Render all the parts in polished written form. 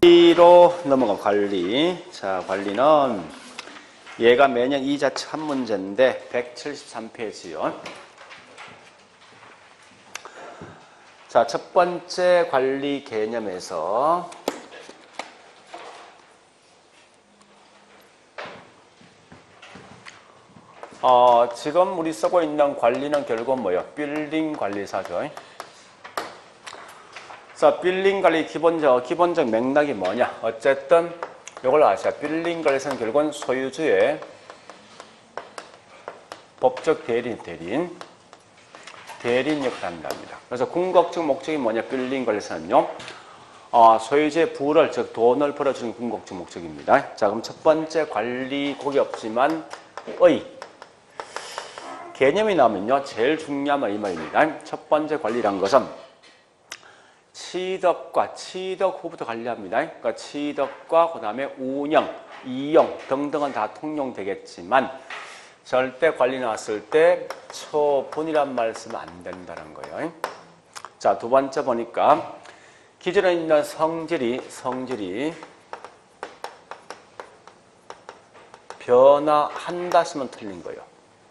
관리로 넘어가. 관리. 자, 관리는 얘가 매년 이자칙 한 문제인데 173페이지요. 자, 첫 번째 관리 개념에서 지금 우리 쓰고 있는 관리는 결국 뭐예요? 빌딩 관리사죠. 자, 빌딩 관리 기본적 맥락이 뭐냐? 어쨌든 이걸 아셔야 빌딩 관리사는 결국은 소유주의 법적 대리인 역할을 한답니다. 그래서 궁극적 목적이 뭐냐? 빌딩 관리사는요. 소유주의 부를, 즉 돈을 벌어주는 궁극적 목적입니다. 자, 그럼 첫 번째 관리 곡이 없지만 개념이 나오면요. 제일 중요한 건 이 말입니다. 첫 번째 관리란 것은 취득 후부터 관리합니다. 그러니까 취득과 그 다음에 운영, 이용 등등은 다 통용되겠지만 절대 관리 나왔을 때 처분이란 말 쓰면 안 된다는 거예요. 자, 두 번째 보니까 기존에 있는 성질이 변화한다 쓰면 틀린 거예요.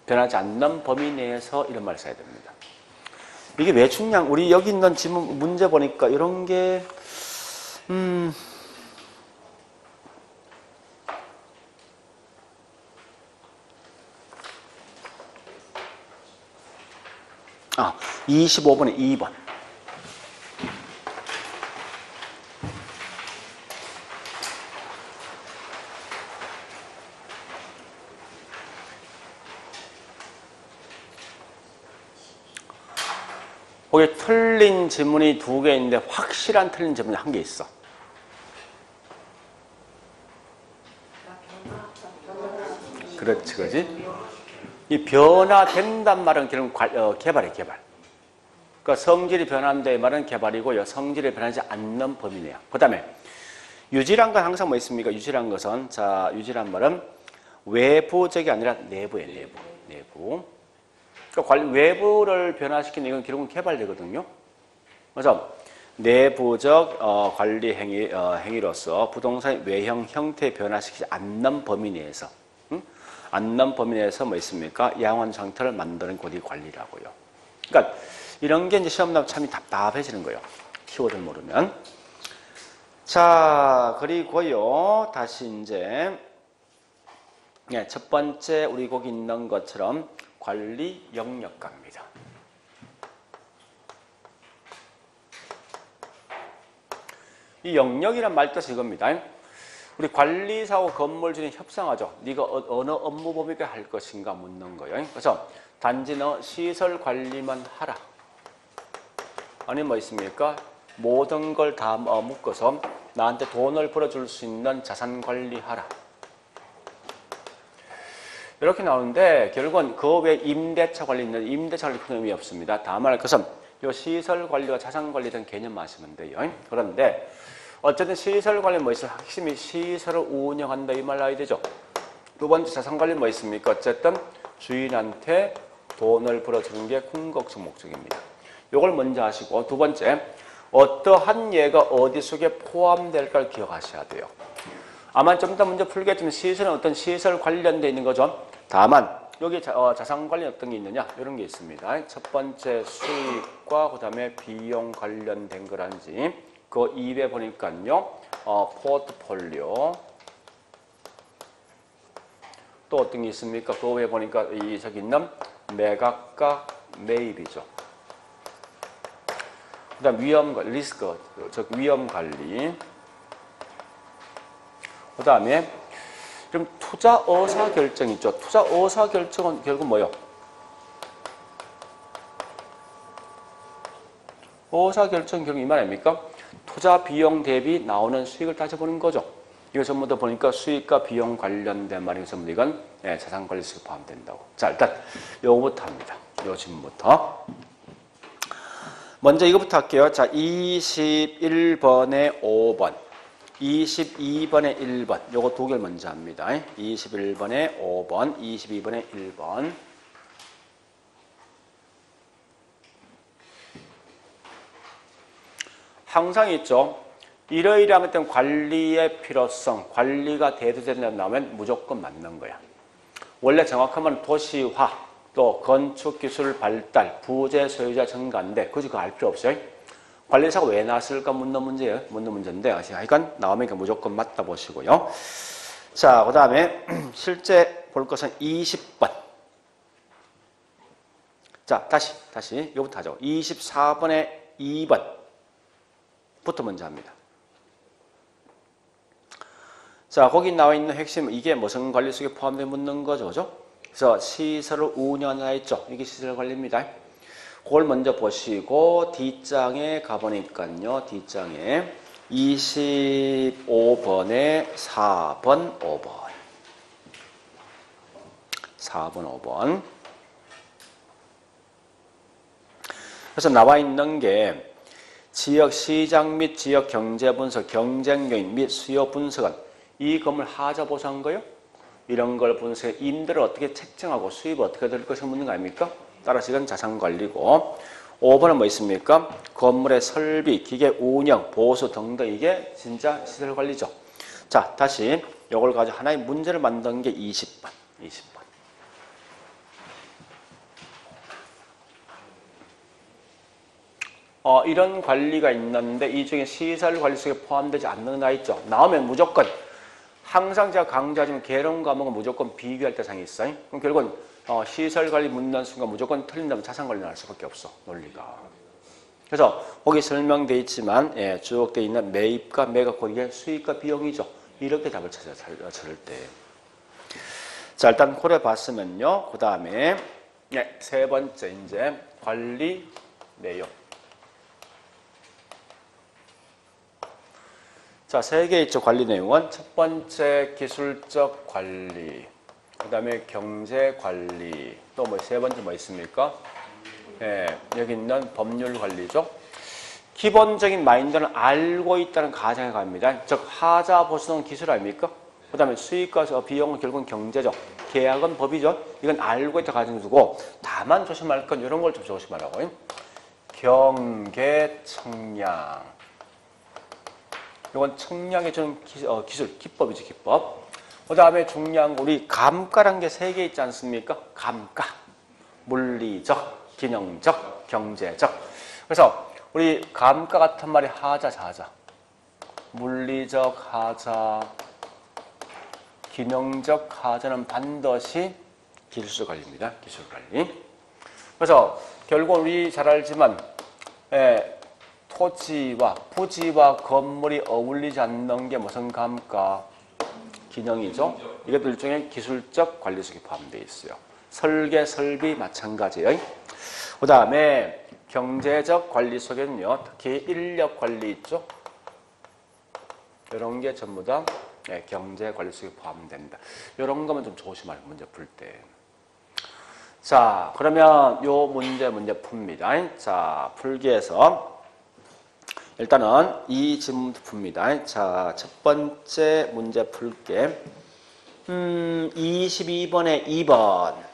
변하지 않는 범위 내에서 이런 말을 써야 됩니다. 이게 왜 중요한, 우리 여기 있는 지문 문제 보니까 이런 게, 아, 25번에 2번. 거기 틀린 지문이 2개 있는데 확실한 틀린 지문이 1개 있어. 그렇지, 그렇지? 이 변화된단 말은 결국 개발이에요, 개발. 그러니까 성질이 변한다의 말은 개발이고요. 성질이 변하지 않는 범위네요. 그 다음에 유지란 건 항상 뭐 있습니까? 유지란 것은, 자, 유지란 말은 외부적이 아니라 내부예요, 내부. 그러니까 외부를 변화시키는 이건 결국은 개발되거든요. 그래서 내부적 관리 행위로서 부동산의 외형 형태 변화시키지 않는 범위 내에서, 않는 범위 내에서 뭐 있습니까? 양원 상태를 만드는 것이 관리라고요. 그러니까 이런 게 이제 시험 나면 참 답답해지는 거예요. 키워드를 모르면. 자, 그리고요, 다시 이제 첫 번째 우리 거기 있는 것처럼 관리 영역가입니다. 이 영역이란 말 뜻이 이겁니다. 우리 관리사하고 건물주는 협상하죠. 네가 어느 업무 범위가 할 것인가 묻는 거예요. 그래서 단지 너 시설 관리만 하라. 아니 뭐 있습니까? 모든 걸 다 묶어서 나한테 돈을 벌어줄 수 있는 자산 관리하라. 이렇게 나오는데 결국은 그 외에 임대차 관리 있는데 임대차 관리 큰 의미 없습니다. 다만 그것은 이 시설 관리와 자산 관리에 대한 개념 아시면 돼요. 그런데 어쨌든 시설 관리 뭐 있어요? 핵심이 시설을 운영한다 이 말 나와야 되죠. 두 번째 자산 관리 뭐 있습니까? 어쨌든 주인한테 돈을 벌어주는 게 궁극적 목적입니다. 이걸 먼저 하시고 두 번째 어떠한 예가 어디 속에 포함될까를 기억하셔야 돼요. 아마 좀 더 문제 풀겠지만 시설은 어떤 시설 관련되어 있는 거죠. 다만 여기 자산 관련 어떤 게 있느냐 이런 게 있습니다. 첫 번째 수익과 그 다음에 비용 관련된 거란지 그 2배 보니까요 포트폴리오 또 어떤 게 있습니까? 그 외에 보니까 저기 있는 매각과 매입이죠. 그 다음 위험 리스크 즉 위험 관리 그 다음에 그럼 투자 의사 결정 있죠. 투자 의사 결정은 결국 뭐예요? 의사 결정 결국 이 말 아닙니까? 투자 비용 대비 나오는 수익을 따져보는 거죠. 이거 전부 다 보니까 수익과 비용 관련된 말이 전부 이건 자산 관리 수익 포함된다고. 자, 일단 요거부터 합니다. 요 질문부터. 먼저 이거부터 할게요. 자, 21번에 5번. 22번에 1번. 요거 두 개를 먼저 합니다. 21번에 5번, 22번에 1번. 항상 있죠. 이러이러한 어떤 관리의 필요성, 관리가 대두된다 나오면 무조건 맞는 거야. 원래 정확하면 도시화, 또 건축기술 발달, 부재 소유자 증가인데 굳이 그거 알 필요 없어요. 관리사가 왜 나왔을까 묻는 문제예요. 묻는 문제인데 하여간 나오면 무조건 맞다 보시고요. 자, 그 다음에 실제 볼 것은 20번. 자, 다시 이거부터 하죠. 24번에 2번부터 먼저 합니다. 자, 거기 나와 있는 핵심, 이게 무슨 관리 속에 포함되어 묻는 거죠, 그죠? 그래서 시설을 운영하는 했죠. 이게 시설 관리입니다. 그걸 먼저 보시고 D장에 가보니까요. D장에 25번에 4번, 5번. 4번, 5번. 그래서 나와 있는 게 지역 시장 및 지역 경제 분석, 경쟁 요인 및 수요 분석은 이 건물 하자 보수한 거요? 이런 걸 분석해 임대를 어떻게 책정하고 수입을 어떻게 될 것을 묻는 거 아닙니까? 따라서 이건 자산관리고 5번은 뭐 있습니까? 건물의 설비, 기계 운영, 보수 등등 이게 진짜 시설관리죠. 자, 다시 이걸 가지고 하나의 문제를 만든 게 20번. 20번. 이런 관리가 있는데 이 중에 시설관리 속에 포함되지 않는 거 있죠. 나오면 무조건 항상 제가 강조하지만 개론 과목은 무조건 비교할 대상이 있어요. 그럼 결국은 시설관리 묻는 순간 무조건 틀린다면 자산관리 나올 수밖에 없어. 논리가. 그래서 거기 설명되어 있지만 쭉 되어 있는 매입과 매각 거기에 수익과 비용이죠. 이렇게 답을 찾을 때. 자, 일단 고려 봤으면요. 그 다음에 세 번째 이제 관리 내용. 자, 세 개 있죠. 관리 내용은 첫 번째 기술적 관리, 그 다음에 경제 관리, 또 뭐 세 번째 뭐 있습니까? 여기 있는 법률 관리죠. 기본적인 마인드는 알고 있다는 가정에 갑니다. 즉 하자 보수는 기술 아닙니까? 그 다음에 수익과 비용은 결국은 경제죠. 계약은 법이죠. 이건 알고 있다 가정에 두고 다만 조심할 건 이런 걸 좀 조심하라고요. 경계 청량. 이건 청량에 주는 기술, 기법이지, 기법. 그 다음에 중요한 거, 우리 감가란 게 세 개 있지 않습니까? 감가. 물리적, 기능적, 경제적. 그래서 우리 감가 같은 말이 하자, 자자. 물리적 하자, 기능적 하자는 반드시 기술 관리입니다. 기술 관리. 그래서 결국 우리 잘 알지만, 토지와 부지와 건물이 어울리지 않는 게 무슨 감가? 기능이죠. 이것도 일종의 기술적 관리 속에 포함되어 있어요. 설계, 설비 마찬가지예요. 그 다음에 경제적 관리 속에는요. 특히 인력 관리 있죠. 이런 게 전부 다 경제 관리 속에 포함된다. 이런 거만 좀 조심할 문제 풀 때. 자, 그러면 요 문제 풉니다. 자, 풀기에서 일단은 이 질문부터 풉니다. 자, 첫 번째 문제 풀게. 22번에 2번.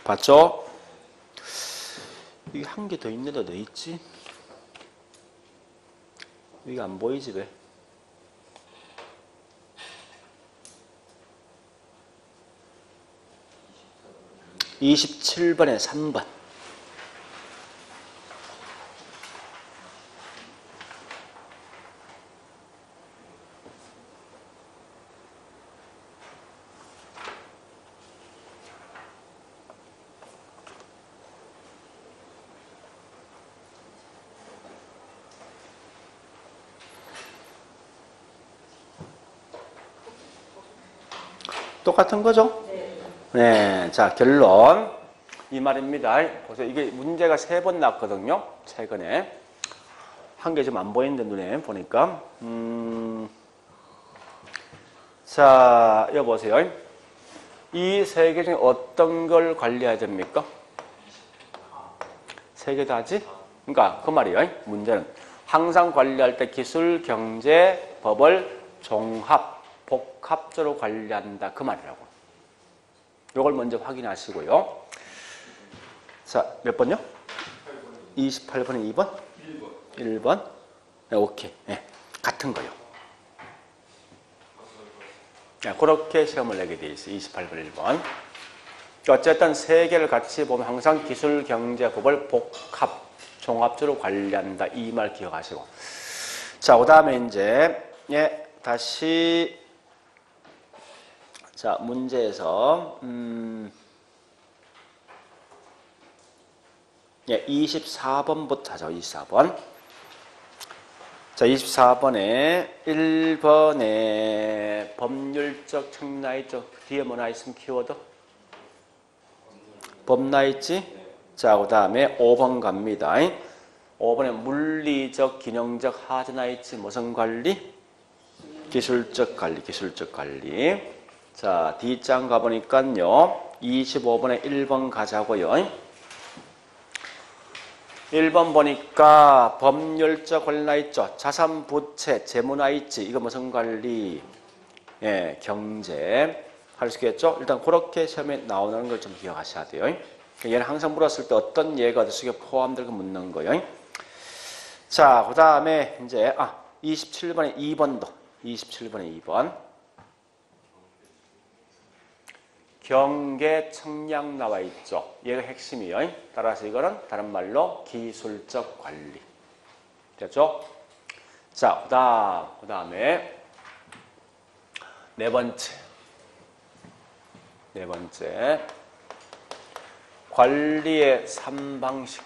봤죠? 이게 한 개 더 있는데 어디 있지? 이게 안 보이지 왜? (27번에) 3번. 똑같은 거죠? 네. 자, 결론. 이 말입니다. 보세요. 이게 문제가 3번 났거든요. 최근에. 한 개 좀 안 보이는데, 눈에 보니까. 자, 이거 보세요. 이 3개 중에 어떤 걸 관리해야 됩니까? 3개 다지? 그러니까 그 말이에요. 문제는 항상 관리할 때 기술, 경제, 법을 종합, 복합적으로 관리한다. 그 말이라고. 이걸 먼저 확인하시고요. 자, 몇 번요? 28번에 2번? 1번? 네, 오케이. 네, 같은 거요. 네, 그렇게 시험을 내게 돼 있어요. 28번, 1번. 어쨌든 세 개를 같이 보면 항상 기술, 경제, 법을 복합, 종합적으로 관리한다. 이 말 기억하시고. 자, 그 다음에 이제, 예, 다시, 자, 문제에서, 예, 24번부터 하죠. 24번. 자, 24번에 1번에 법률적, 청라이적 뒤에 뭐나 있으면 키워드? 법나 있지? 자, 그 다음에 5번 갑니다. 5번에 물리적, 기능적 하드나 있지? 무슨 관리? 기술적 관리, 기술적 관리. 자, D장 가보니까요. 25번에 1번 가자고요. 1번 보니까 법률적 관리나 있죠. 자산, 부채, 재무나 있지. 이거 무슨 관리? 예, 경제. 할 수 있겠죠? 일단 그렇게 시험에 나오는 걸 좀 기억하셔야 돼요. 얘는 항상 물었을 때 어떤 예가 어떻게 포함되고 묻는 거예요. 자, 그 다음에 이제 27번에 2번도 27번에 2번 경계 청량 나와 있죠. 얘가 핵심이에요. 따라서 이거는 다른 말로 기술적 관리. 됐죠? 자, 그 다음에 네 번째 관리의 3방식.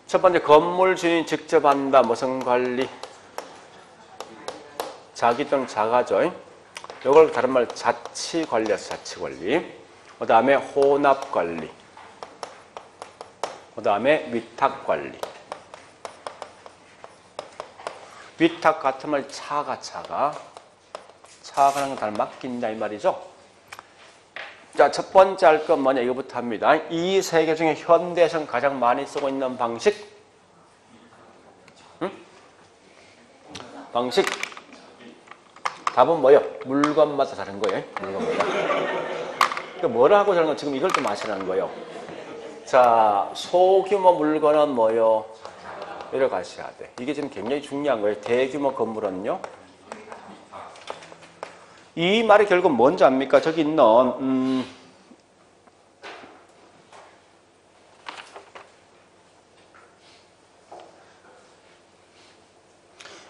첫 번째 건물 주인이 직접 한다. 무슨 관리? 자기 또는 자가죠. 이걸 다른 말 자치 관리에서 자치 관리. 그 다음에 혼합 관리. 그 다음에 위탁 관리. 위탁 같은 말 차가 하는 건 다른 맡긴다 이 말이죠. 자, 첫 번째 할 건 뭐냐 이거부터 합니다. 이 세 개 중에 현대에서는 가장 많이 쓰고 있는 방식. 방식. 답은 뭐예요? 물건마다 다른 거예요. 물건마다. 그러니까 뭐라 하고 저는 지금 이걸 좀 아시라는 거예요. 자, 소규모 물건은 뭐예요? 이래 가셔야 돼. 이게 지금 굉장히 중요한 거예요. 대규모 건물은요. 이 말이 결국 뭔지 압니까? 저기 있는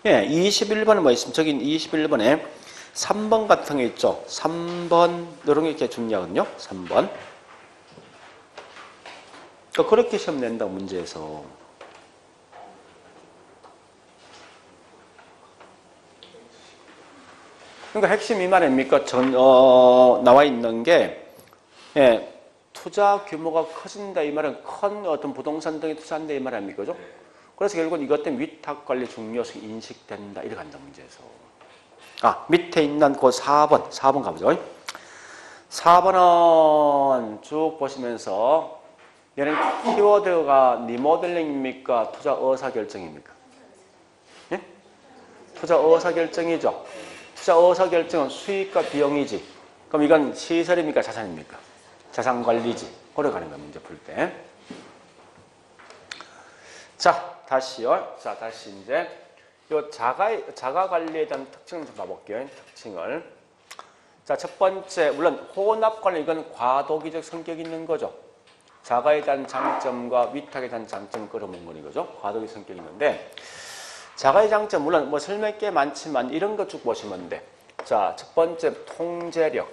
예, 21번에 뭐 있으면 저기 21번에 3번 같은 게 있죠. 3번 이런 게 이렇게 중요하거든요. 3번. 그러니까 그렇게 시험 낸다 문제에서. 그러니까 핵심 이 말입니까? 나와 있는 게 예, 투자 규모가 커진다 이 말은 큰 어떤 부동산 등에 투자한다 이 말 아닙니까? 그죠? 그래서 결국은 이것 때문에 위탁 관리 중요성이 인식된다 이렇게 간다 문제에서. 밑에 있는 그 4번 가보죠. 4번은 쭉 보시면서 얘는 키워드가 리모델링입니까? 투자 의사결정입니까? 예? 투자 의사결정이죠. 투자 의사결정은 수익과 비용이지. 그럼 이건 시설입니까? 자산입니까? 자산관리지. 그래 가는 거야 문제 풀 때. 자, 다시요. 자, 다시 이제 요 자가 관리에 대한 특징을 좀 봐볼게요. 특징을. 자, 첫 번째, 물론 혼합 관리 이건 과도기적 성격이 있는 거죠. 자가에 대한 장점과 위탁에 대한 장점을 끌어모은 거는 거죠. 과도기 성격이 있는데 자가의 장점 물론 뭐 설명이 꽤 많지만 이런 거 쭉 보시면 돼. 자, 첫 번째 통제력.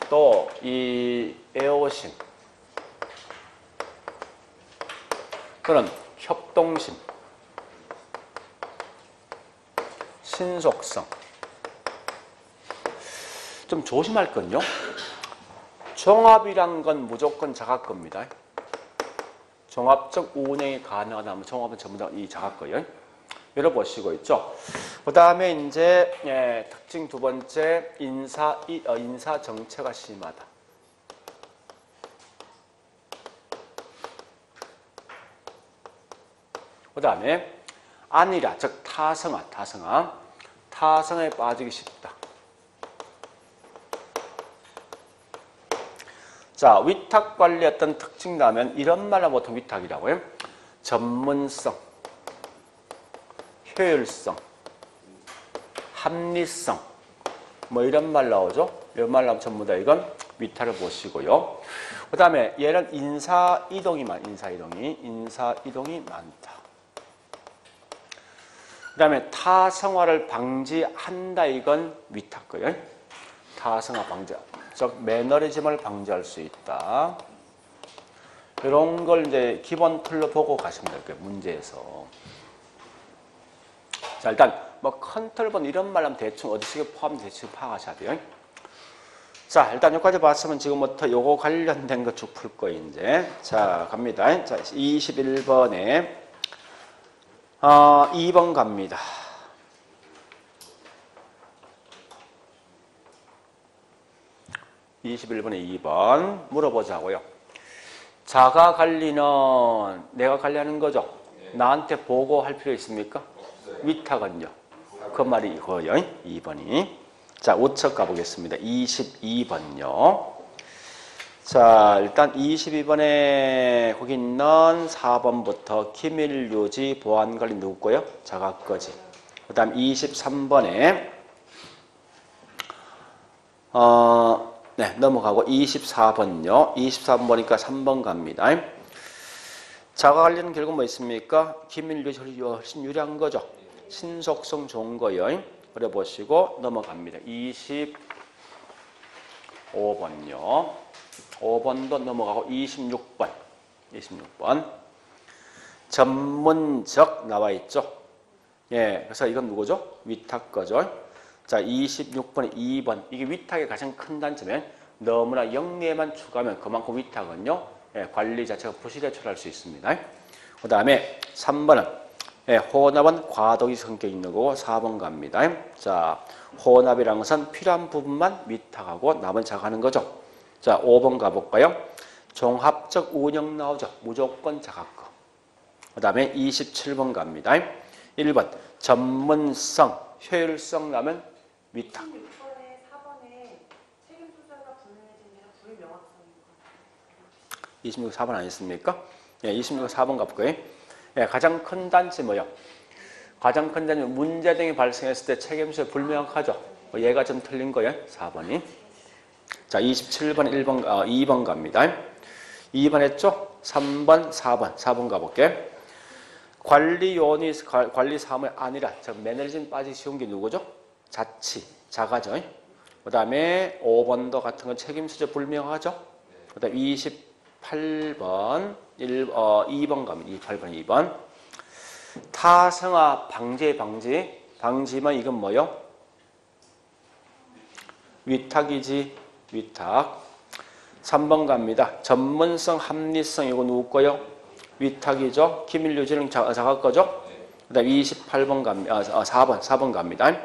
또 이 애호심. 그런 협동심, 신속성. 좀 조심할 건요. 종합이란 건 무조건 자가 겁니다. 종합적 운영이 가능하다면 종합은 전부 다 이 자가 거예요. 열어보시고 있죠. 그 다음에 이제 특징 두 번째 인사 정체가 심하다. 그 다음에 안일화, 즉 타성에 빠지기 쉽다. 자, 위탁관리 어떤 특징 나면 이런 말로 보통 위탁이라고요. 전문성, 효율성, 합리성, 뭐 이런 말 나오죠. 이런 말 나오면 전부 다 이건 위탁을 보시고요. 그 다음에 얘는 인사이동이 많다. 그 다음에 타성화를 방지한다. 이건 위탁거예요. 타성화 방지, 즉 매너리즘을 방지할 수 있다. 이런 걸 이제 기본 틀로 보고 가시면 될 거예요. 문제에서. 자, 일단 뭐 컨트롤 이런 말 하면 대충 어디식에 포함될지 파악하셔야 돼요. 자, 일단 여기까지 봤으면 지금부터 요거 관련된 거 쭉 풀 거예요, 이제. 자, 갑니다. 자, 21번에 2번 갑니다. 21번에 2번 물어보자고요. 자가 관리는 내가 관리하는 거죠? 나한테 보고할 필요 있습니까? 위탁은요? 그 말이 이거요. 2번이. 자, 5척 가보겠습니다. 22번요. 자, 일단 22번에 거기 있는 4번부터 기밀 유지 보안 관리 누구고요? 자가 거지. 그 다음 23번에 넘어가고 24번요. 24번 보니까 3번 갑니다. 자가 관리는 결국 뭐 있습니까? 기밀 유지 훨씬 유리한 거죠. 신속성 좋은 거요. 그래 보시고 넘어갑니다. 25번요. 5번도 넘어가고 26번. 전문적 나와 있죠. 예, 그래서 이건 누구죠? 위탁 거죠. 자, 26번에 2번. 이게 위탁의 가장 큰 단점은 너무나 영리에만 추가하면 그만큼 위탁은요, 관리 자체가 부실에 처할 수 있습니다. 그 다음에 3번은 혼합은 과도기 성격이 있는 거고 4번 갑니다. 자, 혼합이라는 것은 필요한 부분만 위탁하고 남은 자가 하는 거죠. 자, 5번 가볼까요? 종합적 운영 나오죠. 무조건 자가 거. 그 다음에 27번 갑니다. 1번 전문성, 효율성 나면 위탁. 26번에 4번에 책임 소재가 분명해진 게 불명확성인 것 같아요. 26, 4번 아니었습니까? 예, 26, 4번 가볼까요? 예, 가장 큰 단지 뭐요? 가장 큰 단지 문제 등이 발생했을 때 책임수가 불명확하죠. 얘가 좀 틀린 거예요. 4번이. 자, 27번 2번 갑니다. 2번 했죠? 3번, 4번 가볼게. 관리 요원이 관리 사무이 아니라 즉 매너리즘 빠지기 쉬운 게 누구죠? 자가죠. 그 다음에 5번도 같은 건 책임 수재 불명하죠. 그 다음 28번 2번 가면 28번 2번 타성화 방지면 이건 뭐요? 위탁이지. 위탁. 3번 갑니다. 전문성 합리성 이거 누구 거요? 위탁이죠. 기밀 유지는 자가 거죠. 그 다음 28번 갑니다. 4번 갑니다.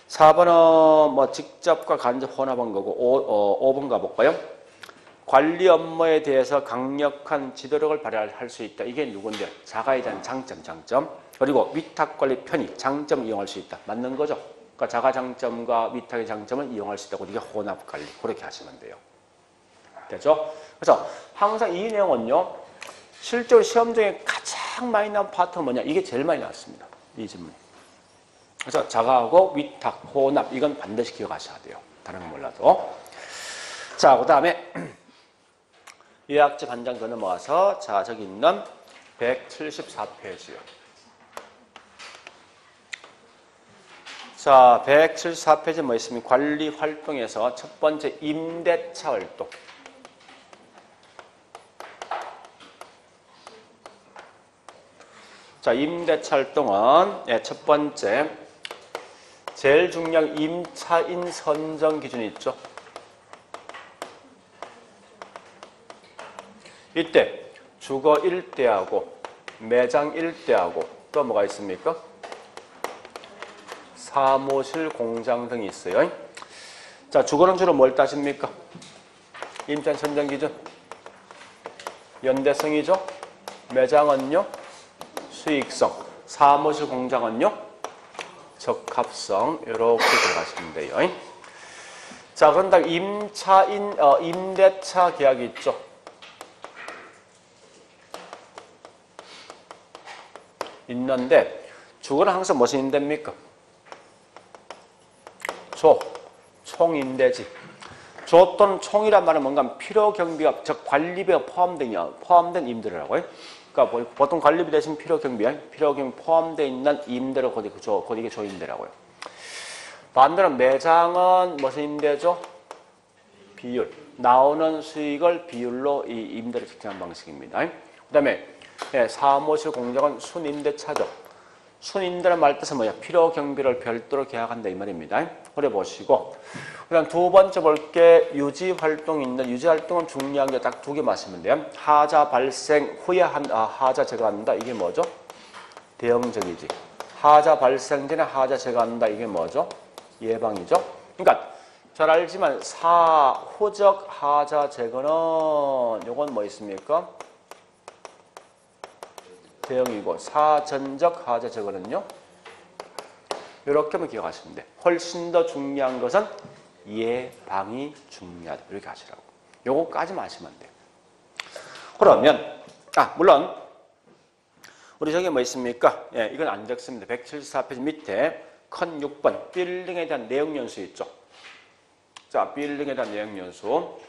4번은 뭐 직접과 간접 혼합한 거고 5번 가볼까요? 관리 업무에 대해서 강력한 지도력을 발휘할 수 있다. 이게 누군데? 자가에 대한 장점. 그리고 위탁 관리 편의, 장점 이용할 수 있다. 맞는 거죠? 그러니까 자가 장점과 위탁의 장점을 이용할 수 있다고 이게 혼합 관리. 그렇게 하시면 돼요. 되죠? 그래서 항상 이 내용은요. 실제로 시험 중에 가장 많이 나온 파트는 뭐냐? 이게 제일 많이 나왔습니다. 이 질문. 그래서 자가하고 위탁, 혼합 이건 반드시 기억하셔야 돼요. 다른 건 몰라도. 자, 그 다음에 요약집 한 장 더 넘어와서 자, 저기 있는 174페이지요. 자, 174페이지 뭐 있습니까? 관리 활동에서 첫 번째 임대차 활동. 자, 임대차 활동은 첫 번째 제일 중요한 임차인 선정 기준이 있죠. 이때 주거 1대하고 매장 1대하고 또 뭐가 있습니까? 사무실, 공장 등이 있어요. 자, 주거는 주로 뭘 따집니까? 임차인 선정 기준. 연대성이죠. 매장은요. 수익성. 사무실, 공장은요. 적합성. 이렇게 들어가시면 돼요. 자, 그런 다음 임대차 계약이 있죠. 있는데 주거는 항상 무슨 임대입니까? 총임대지. 조 또는 총이란 말은 뭔가 필요 경비가 즉 관리비가 포함된 임대료라고요. 그러니까 보통 관리비 대신 필요 경비 포함되어 있는 임대료 곧 이게 조임대라고요. 반대로 매장은 무슨 임대죠? 비율. 나오는 수익을 비율로 이 임대를 측정한 방식입니다. 그다음에 사무실, 공장은 순임대차죠. 순임대란 말 뜻은 뭐야? 필요 경비를 별도로 계약한다 이 말입니다. 그래 보시고 그다음 두 번째 볼게 유지 활동 있는 유지 활동은 중요한 게 딱 두 개 맞으면 돼요. 하자 발생 후에 하자 제거한다 이게 뭐죠? 대응적이지. 하자 발생 전에 하자 제거한다 이게 뭐죠? 예방이죠. 그러니까 잘 알지만 사후적 하자 제거는 요건 뭐 있습니까? 대응이고 사전적 하자 제거는요. 이렇게만 기억하시면 돼. 훨씬 더 중요한 것은 예방이 중요하다. 이렇게 하시라고. 요거까지만 하시면 돼. 그러면 물론 우리 저기 뭐 있습니까? 이건 안 적습니다. 174페이지 밑에 큰 6번 빌딩에 대한 내용연수 있죠. 자, 빌딩에 대한 내용연수.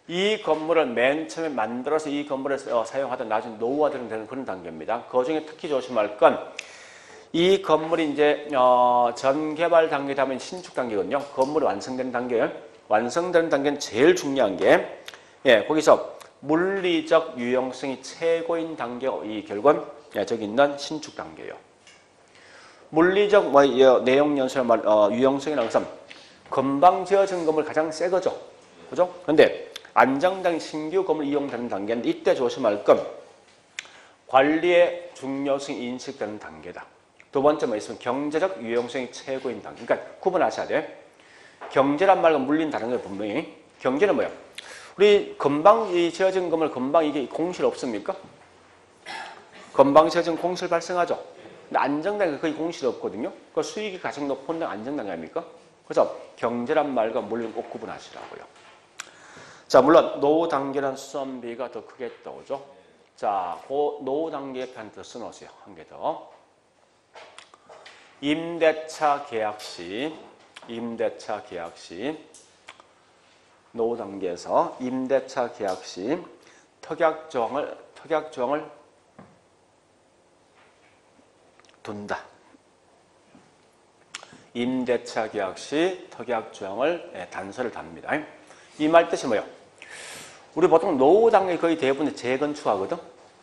이 건물을 맨 처음에 만들어서 이 건물을 사용하던 나중에 노후화되는 그런 단계입니다. 그 중에 특히 조심할 건 이 건물이 이제 전개발 단계 다음에 신축 단계거든요. 건물이 완성되는 단계예요. 완성되는 단계는 제일 중요한 게 거기서 물리적 유용성이 최고인 단계가 이 결국은 저기 있는 신축 단계예요. 물리적 내용 연수의 유용성이라는 것은 금방 지어진 건물 가장 새 거죠. 그죠? 근데 안정된 신규 건물 이용되는 단계인데 이때 조심할 건 관리의 중요성이 인식되는 단계다. 두 번째 뭐 있으면 경제적 유용성이 최고인 단계. 그러니까 구분하셔야 돼. 경제란 말과 물리는 다른 거예요, 분명히. 경제는 뭐야? 우리 금방 지어진 건물 금방 이게 공실 없습니까? 금방 지어진 공실 발생하죠. 근데 안정된 거의 공실이 없거든요. 그 수익이 가장 높은 데 안정된 거 아닙니까? 그래서 경제란 말과 물리는 꼭 구분하시라고요. 자, 물론 노후 단계는 수선비가 더 크게 떠오죠. 자, 그 노후 단계에 펜트 써놓으세요. 한 개 더. 임대차 계약 시 노후 단계에서 임대차 계약 시 특약 조항을 둔다. 임대차 계약 시 특약 조항을 단서를 답니다. 이 말 뜻이 뭐예요? 우리 보통 노후 단계 거의 대부분 재건축하거든.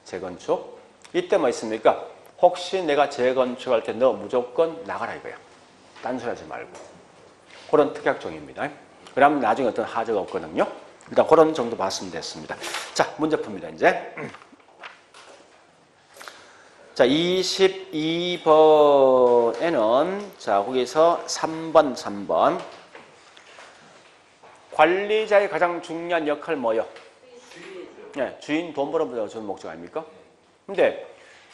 재건축. 이때 뭐 있습니까? 혹시 내가 재건축할 때 너 무조건 나가라 이거야. 딴소리 하지 말고. 그런 특약종입니다. 그러면 나중에 어떤 하자가 없거든요. 일단 그런 정도 봤으면 됐습니다. 자, 문제 풉니다, 이제. 자, 22번에는 자, 거기서 3번. 관리자의 가장 중요한 역할 뭐요? 주인 돈 벌어보자 주는 목적 아닙니까? 근데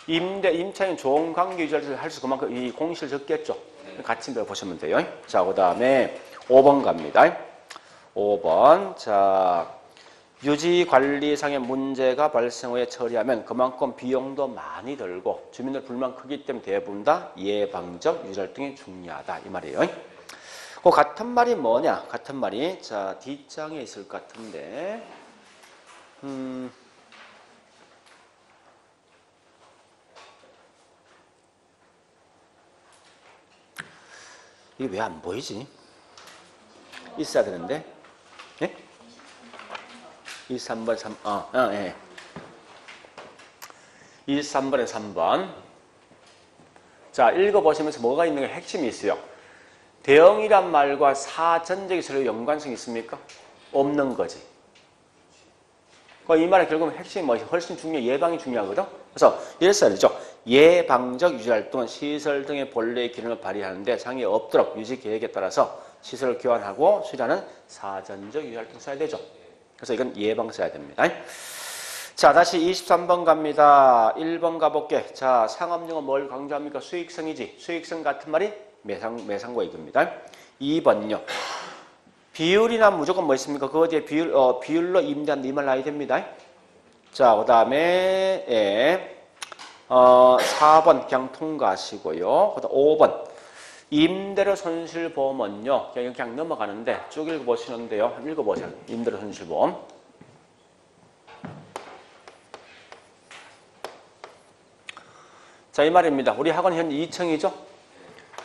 임차인 좋은 관계 유지를 할 수 그만큼 이 공실을 적겠죠. 같이 보시면 돼요. 자, 그 다음에 5번 갑니다. 5번. 자, 유지 관리상의 문제가 발생 후에 처리하면 그만큼 비용도 많이 들고 주민들 불만 크기 때문에 대부분 다 예방적 유지 활동이 중요하다. 이 말이에요. 그 같은 말이 뭐냐? 같은 말이 자, 뒷장에 있을 것 같은데. 이게 왜 안 보이지? 있어야 되는데. 예? 23번 23번에 3번. 자, 읽어보시면서 뭐가 있는 게 핵심이 있어요. 대응이란 말과 사전적인 서로 연관성이 있습니까? 없는 거지. 이 말은 결국은 핵심이 뭐지? 훨씬 예방이 중요하거든. 그래서 이래 써야 되죠. 예방적 유지활동은 시설 등의 본래의 기능을 발휘하는데 장애 없도록 유지 계획에 따라서 시설을 교환하고 수리하는 사전적 유지활동 써야 되죠. 그래서 이건 예방 써야 됩니다. 자, 다시 23번 갑니다. 1번 가볼게. 자, 상업용어 뭘 강조합니까? 수익성이지. 수익성 같은 말이 매상고익입니다. 2번요. 비율이나 무조건 뭐 있습니까? 그 뒤에 비율로 임대한다 이 말 나야 됩니다. 자, 그 다음에 4번 그냥 통과하시고요. 그 다음 5번 임대료 손실보험은요. 그냥 넘어가는데 쭉 읽어보시는데요. 한번 읽어보세요. 임대료 손실보험. 자, 이 말입니다. 우리 학원 현재 2층이죠?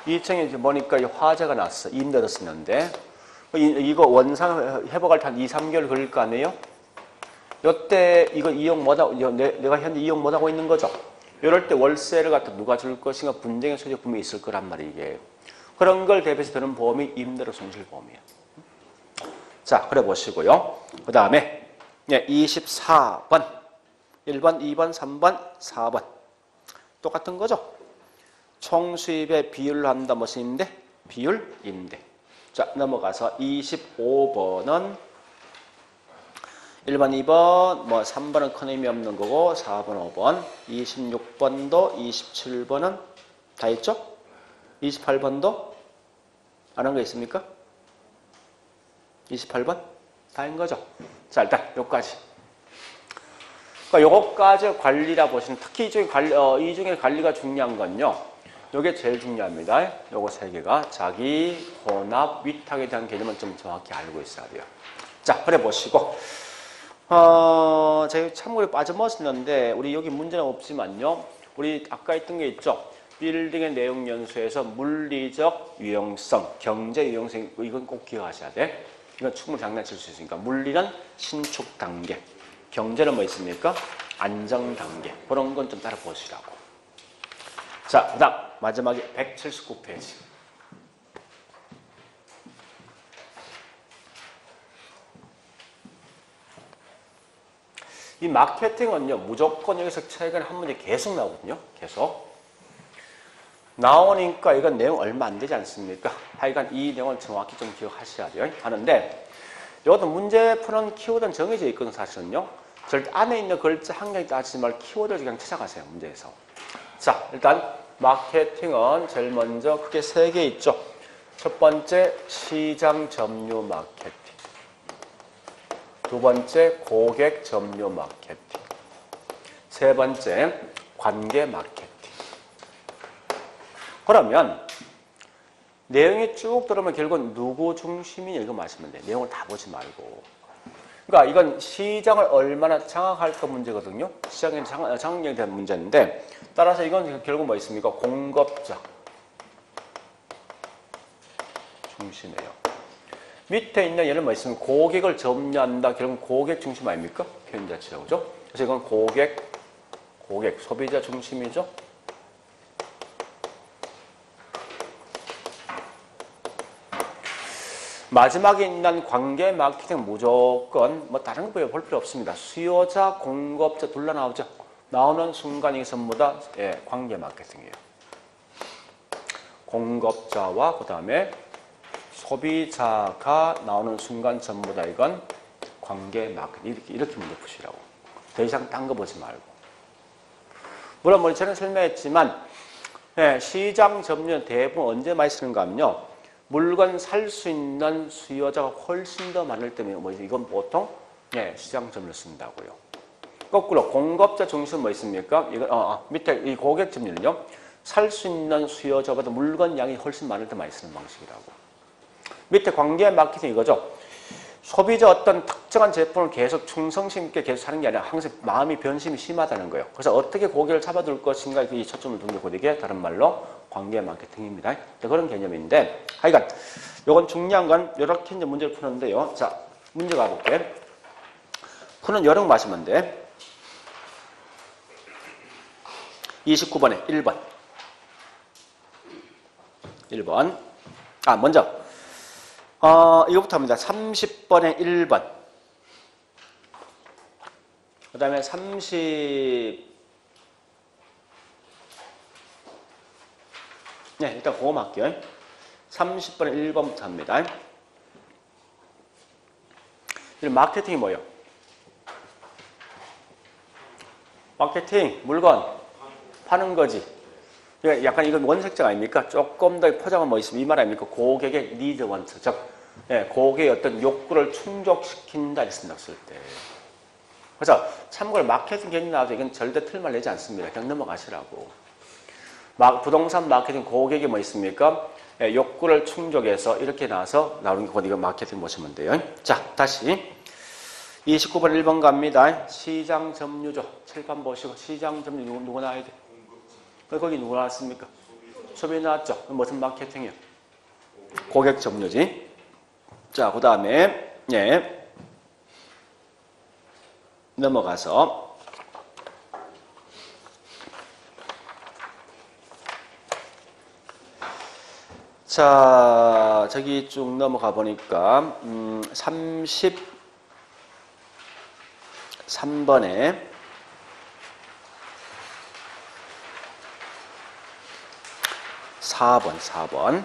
2층에 이제 보니까 화재가 났어. 임대료 쓰는데. 이거 원상 회복할 때 한 2, 3개월 걸릴 거 아니에요? 요때 이거 이용 못하고, 내가 현재 이용 못하고 있는 거죠? 이럴 때 월세를 갖다 누가 줄 것인가 분쟁의 소지가 분명히 있을 거란 말이에요, 이게. 그런 걸 대비해서 드는 보험이 임대료 손실보험이에요. 자, 그래 보시고요. 그 다음에 24번. 1번, 2번, 3번, 4번. 똑같은 거죠? 총 수입의 비율로 한다 무엇인데? 비율, 임대. 자, 넘어가서 25번은 1번, 2번, 뭐 3번은 큰 의미 없는 거고 4번, 5번, 26번도 27번은 다 했죠? 28번도 안 한 거 있습니까? 28번? 다 한 거죠? 자, 일단 요까지. 그러니까 요거까지 관리라 보시면 특히 이 중에 관리가 중요한 건요. 요게 제일 중요합니다. 요거 세 개가 자기, 혼합, 위탁에 대한 개념은 좀 정확히 알고 있어야 돼요. 자, 그래 보시고 제가 참고로 빠져먹었는데 우리 여기 문제는 없지만요. 우리 아까 했던 게 있죠. 빌딩의 내용 연수에서 물리적 유용성, 경제 유용성 이건 꼭 기억하셔야 돼. 이건 충분히 장난칠 수 있으니까 물리는 신축 단계, 경제는 뭐 있습니까? 안정 단계. 그런 건 좀 따라 보시라고. 자, 그 다음 마지막에 179페이지. 이 마케팅은요, 무조건 여기서 최근에 한 문제 계속 나오거든요. 계속. 나오니까 이건 내용 얼마 안 되지 않습니까? 하여간 이 내용을 정확히 좀 기억하셔야 돼요. 하는데, 이것도 문제 푸는 키워드는 정해져 있거든요, 사실은요. 절대 안에 있는 글자 한 개씩 따지지 말고 키워드를 그냥 찾아가세요, 문제에서. 자, 일단 마케팅은 제일 먼저 크게 세 개 있죠. 첫 번째, 시장 점유 마케팅. 두 번째, 고객 점유 마케팅. 세 번째, 관계 마케팅. 그러면 내용이 쭉 들어오면 결국은 누구 중심이냐 이거 마시면 돼. 내용을 다 보지 말고. 그러니까 이건 시장을 얼마나 장악할까 문제거든요. 시장의 장악력에 대한 문제인데 따라서 이건 결국 뭐 있습니까? 공급자 중심이에요. 밑에 있는 예를 뭐 있으면 고객을 점유한다. 결국 고객 중심 아닙니까? 표현 자체가 그죠? 그래서 이건 고객, 소비자 중심이죠. 마지막에 있는 관계 마케팅 무조건 뭐 다른 거 볼 필요 없습니다. 수요자, 공급자 둘 다 나오죠. 나오는 순간이 전부 다 관계 마케팅이에요. 공급자와 그 다음에 소비자가 나오는 순간 전부 다 이건 관계 마케팅 이렇게 문제 푸시라고. 더 이상 딴 거 보지 말고. 물론 뭐 전에 설명했지만 시장 점유는 대부분 언제 많이 쓰는가 하면요. 물건 살 수 있는 수요자가 훨씬 더 많을 때면 뭐 이건 보통 시장 점유를 쓴다고요. 거꾸로 공급자 중심 뭐 있습니까? 이건 밑에 이 고객 점유는요. 살 수 있는 수요자보다 물건 양이 훨씬 많을 때 많이 쓰는 방식이라고. 밑에 관계 마케팅 이거죠. 소비자 어떤 특정한 제품을 계속 충성심 있게 계속 사는 게 아니라 항상 마음이 변심이 심하다는 거예요. 그래서 어떻게 고객을 잡아둘 것인가 이 초점을 둔 게 고객의 다른 말로 관계 마케팅입니다. 그런 개념인데 하여간 이건 중요한 건 이렇게 이제 문제를 푸는데요. 자, 문제 가볼게. 푸는 요령 마시면 돼. 29번에 1번. 1번. 먼저 이거부터 합니다. 30번에 1번. 그 다음에 30, 일단 그거 할게요. 30번에 1번부터 합니다. 이 마케팅이 뭐예요? 마케팅, 물건 파는 거지. 그러니까 약간 이건 원색적 아닙니까? 조금 더 포장은 뭐 있으면 이 말 아닙니까? 고객의 니드 원트, 즉 고객의 어떤 욕구를 충족시킨다 이렇게 쓴다고 쓸 때. 그래서 참고로 마케팅 개념이 나와서 이건 절대 틀말 내지 않습니다. 그냥 넘어가시라고. 부동산 마케팅 고객이 뭐 있습니까? 욕구를 충족해서 이렇게 나와서 나오는 거 이거 마케팅 보시면 돼요. 자, 다시 29번 1번 갑니다. 시장 점유죠. 칠판 보시고 시장 점유 누구 나와야 돼? 거기 누구 나왔습니까? 소비 나왔죠. 무슨 마케팅이요? 고객 점유지. 자, 그 다음에 넘어가서 자, 저기 쭉 넘어가 보니까 33번에 4번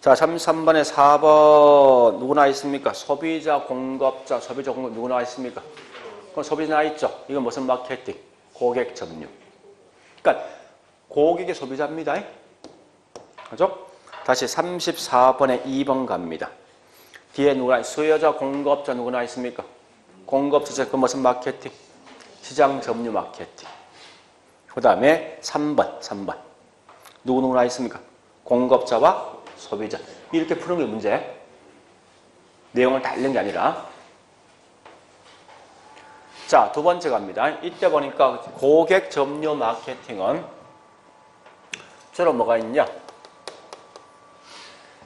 자, 33번에 4번 누구 나와 있습니까? 소비자, 공급자, 소비자, 공급 누구 나와 있습니까? 그럼 소비자 나와 있죠? 이건 무슨 마케팅? 고객 점유. 그러니까 고객의 소비자입니다. 그죠? 다시 34번에 2번 갑니다. 뒤에 누구나 수요자, 공급자 누구 나와 있습니까? 공급자, 그 무슨 마케팅? 시장 점유 마케팅. 그 다음에 3번. 누구 나와 있습니까? 공급자와 소비자. 이렇게 푸는 게 문제. 내용을 다 읽는 게 아니라. 자, 두 번째 갑니다. 이때 보니까 고객 점유 마케팅은 주로 뭐가 있냐?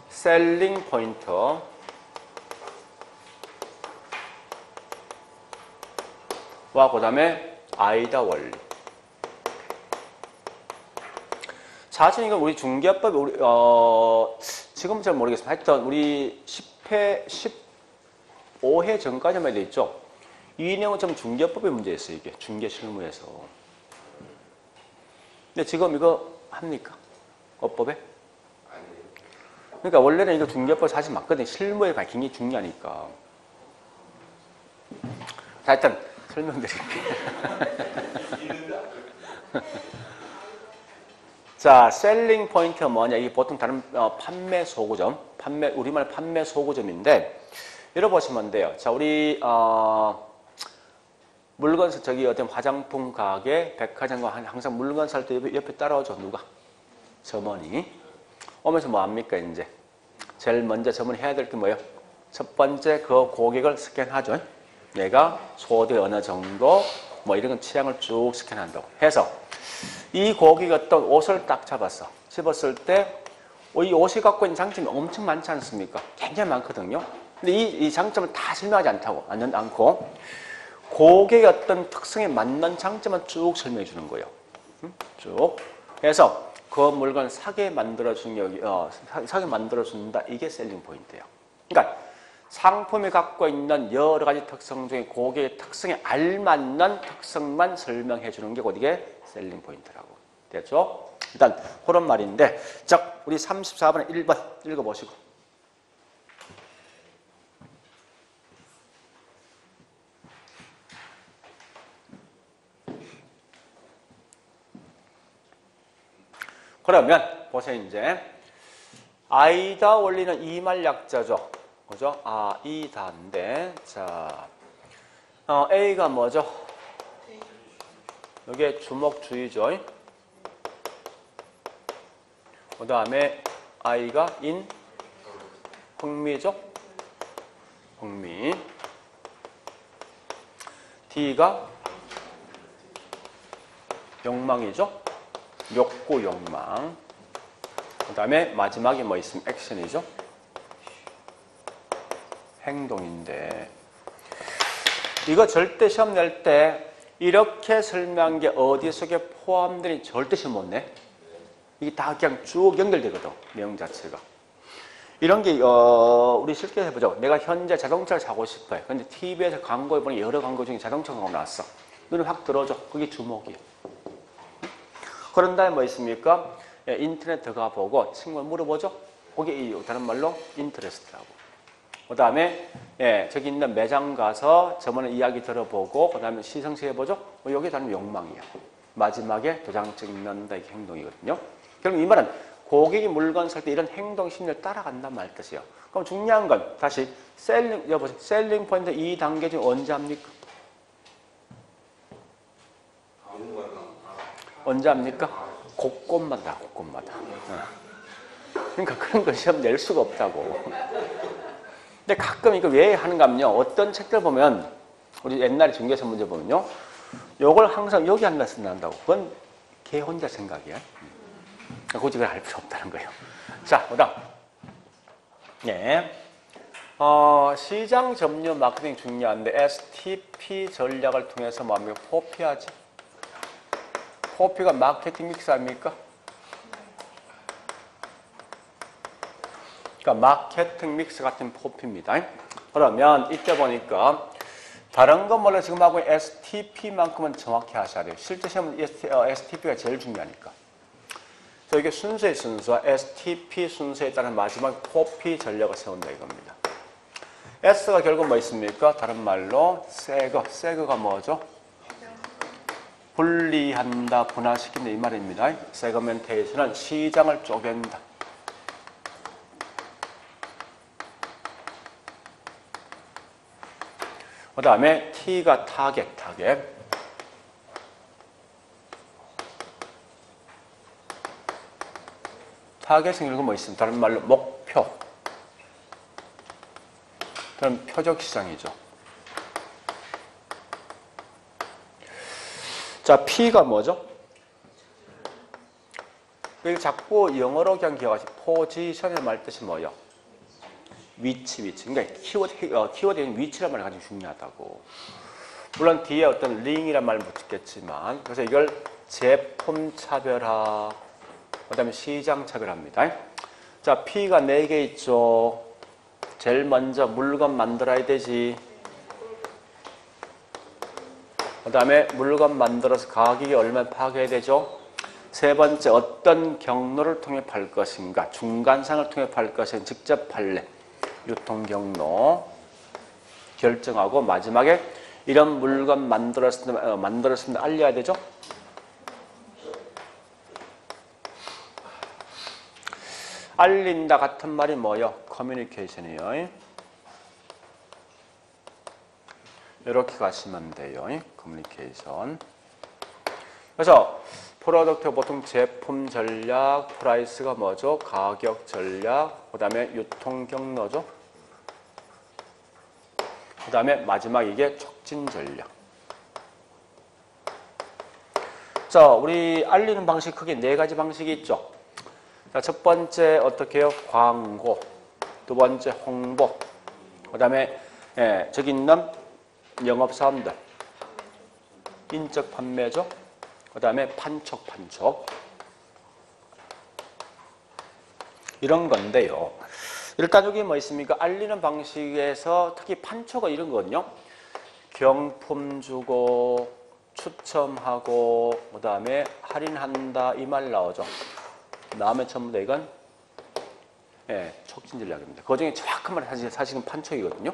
셀링 포인트와 그 다음에 아이다 원리. 사실 이건 우리 중개법, 지금은 잘 모르겠습니다. 하여튼 우리 15회 전까지만 돼 있죠. 이 내용은 좀 중개법의 문제였어요. 이게 중개 실무에서. 근데 지금 이거 합니까? 어법에? 그러니까 원래는 이거 중개법 사실 맞거든요. 실무에 굉장히 중요하니까. 자, 일단 설명드릴게요. 자, 셀링 포인트가 뭐냐? 이게 보통 다른 판매 소구점, 우리말 판매 소구점인데, 이러 보시면 돼요. 자, 우리 물건 저기 어떤 화장품 가게, 백화점과 항상 물건 살 때 옆에 따라오죠. 누가? 점원이. 오면서 뭐 합니까 이제? 제일 먼저 점원이 해야 될 게 뭐예요? 첫 번째 그 고객을 스캔하죠. 내가 소득 어느 정도, 뭐 이런 건 취향을 쭉 스캔한다고 해서. 이 고객이 어떤 옷을 딱 잡았어. 집었을 때 이 옷이 갖고 있는 장점이 엄청 많지 않습니까? 굉장히 많거든요. 근데 이 장점을 다 설명하지 않고 고객의 어떤 특성에 맞는 장점만 쭉 설명해 주는 거예요. 쭉. 그래서 그 물건을 사게 만들어준다. 이게 셀링 포인트예요. 그러니까 상품이 갖고 있는 여러 가지 특성 중에 고객의 특성에 알맞는 특성만 설명해 주는 게 곧 이게 셀링 포인트라고. 됐죠? 일단 그런 말인데, 자, 우리 34번에 1번 읽어보시고. 그러면 보세요. 이제 아이다 원리는 이말 약자죠. 그죠? 아이다인데, 자, A가 뭐죠? 이게 주목주의죠. 그 다음에 I가 흥미죠? 흥미. D가 욕망이죠? 욕구, 욕망. 그 다음에 마지막에 뭐 있으면 액션이죠? 행동인데, 이거 절대 시험 낼 때 이렇게 설명한 게 어디 속에 포함되니 절대 시험 못 내. 이게 다 그냥 쭉 연결되거든, 내용 자체가. 이런 게 우리 실제 해보죠. 내가 현재 자동차를 사고 싶어요. 근데 TV에서 광고에 보니 여러 광고 중에 자동차 광고 나왔어. 눈을 확 들어줘. 그게 주목이에요. 그런 다음에 뭐 있습니까? 예, 인터넷 들어가 보고 친구를 물어보죠. 그게 다른 말로 인터레스트라고. 그 다음에 예, 저기 있는 매장 가서 저번에 이야기 들어보고 그 다음에 시성시 해보죠. 여기 다른 욕망이야. 마지막에 도장 찍는다 이게 행동이거든요. 결국 이 말은 고객이 물건 살 때 이런 행동 심리를 따라간단 말 뜻이에요. 그럼 중요한 건 다시 셀링 포인트 2단계 중 언제 합니까? 언제 합니까? 곳곳마다. 그러니까 그런 거 시험 낼 수가 없다고. 근데 가끔 이거 왜 하는가 하면요. 어떤 책들 보면 우리 옛날에 중개사 문제 보면요. 요걸 항상 여기 앉아 쓴다고. 그건 걔 혼자 생각이야. 굳이 그걸 알 필요 없다는 거예요. 자, 그다음. 네. 시장 점유 마케팅 중요한데 STP 전략을 통해서 뭐합니까? 포피하지. 포피가 마케팅 믹스 아닙니까? 그러니까 마케팅 믹스 같은 포피입니다. 그러면 이때 보니까 다른 건 몰라 지금 하고 STP만큼은 정확히 하셔야 돼요. 실제 시험은 STP가 제일 중요하니까. 자, 이게 순서의 순서와 STP 순서에 따른 마지막 포피 전략을 세운다 이겁니다. S가 결국 뭐 있습니까? 다른 말로 새거가 뭐죠? 분리한다, 분화시킨다 이 말입니다. 세그멘테이션은 시장을 쪼갠다. 그 다음에 T가 타겟. 타겟은 결국 뭐 있습니까? 다른 말로 목표. 그럼 표적 시장이죠. 자, P가 뭐죠? 이거 자꾸 영어로 그냥 기억하시죠. 포지션의 말 뜻이 뭐예요? 위치. 그러니까 키워드의 위치란 말이 가장 중요하다고. 물론 뒤에 어떤 링이란 말을 못 듣겠지만, 그래서 이걸 제품 차별화, 그 다음에 시장 차별화입니다. 자, P가 4개 있죠. 제일 먼저 물건 만들어야 되지. 그 다음에 물건 만들어서 가격이 얼마나 파악해야 되죠. 세 번째, 어떤 경로를 통해 팔 것인가. 중간상을 통해 팔 것인가. 직접 팔래. 유통 경로 결정하고 마지막에 이런 물건 만들었습니다. 알려야 되죠. 알린다 같은 말이 뭐예요? 커뮤니케이션이에요. 이렇게 가시면 돼요. 커뮤니케이션. 그래서 프로덕트 보통 제품 전략, 프라이스가 뭐죠? 가격 전략, 그 다음에 유통 경로죠. 그 다음에 마지막 이게 촉진 전략. 자, 우리 알리는 방식 크게 4가지 방식이 있죠. 자, 첫 번째 어떻게 해요? 광고. 두 번째 홍보. 그 다음에 저기 있는 영업사원들. 인적 판매죠. 그 다음에 판촉. 이런 건데요. 일단 여기 뭐 있습니까? 알리는 방식에서 특히 판촉은 이런 거거든요. 경품 주고, 추첨하고, 그 다음에 할인한다 이 말 나오죠. 다음에 전부 다 이건 촉진 전략입니다. 그 중에 정확한 말이 사실은 판촉이거든요.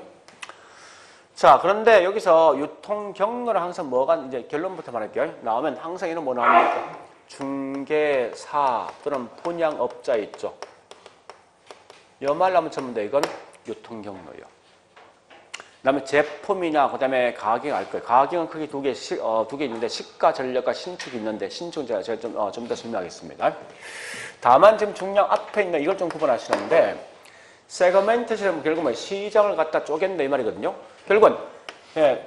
자, 그런데 여기서 유통 경로를 항상 뭐가 이제 결론부터 말할게요. 나오면 항상 이런 뭐 나옵니까? 중개사 또는 분양업자 있죠. 이 말 나오면 전부 다 이건 유통 경로예요. 그다음에 제품이나 그다음에 가격 알 거예요. 가격은 크게 두 개 있는데 시가 전략과 신축이 있는데 신축은 제가 좀 더 설명하겠습니다. 다만 지금 중량 앞에 있는 이걸 좀 구분하시는데 세그멘트는 결국은 시장을 갖다 쪼갠다 이 말이거든요. 결국은